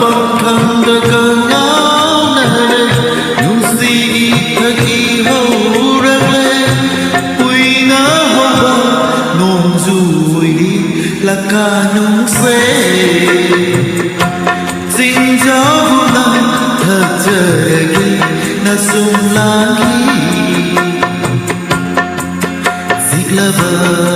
phong khăn đôi cơn áo này nụ si thật kỳ hậu răng lên quy ngã hồng bông nôn rồi đi là cả nung xe xin gió vô năng thật trời ghi na sung lan khi dịch là vợ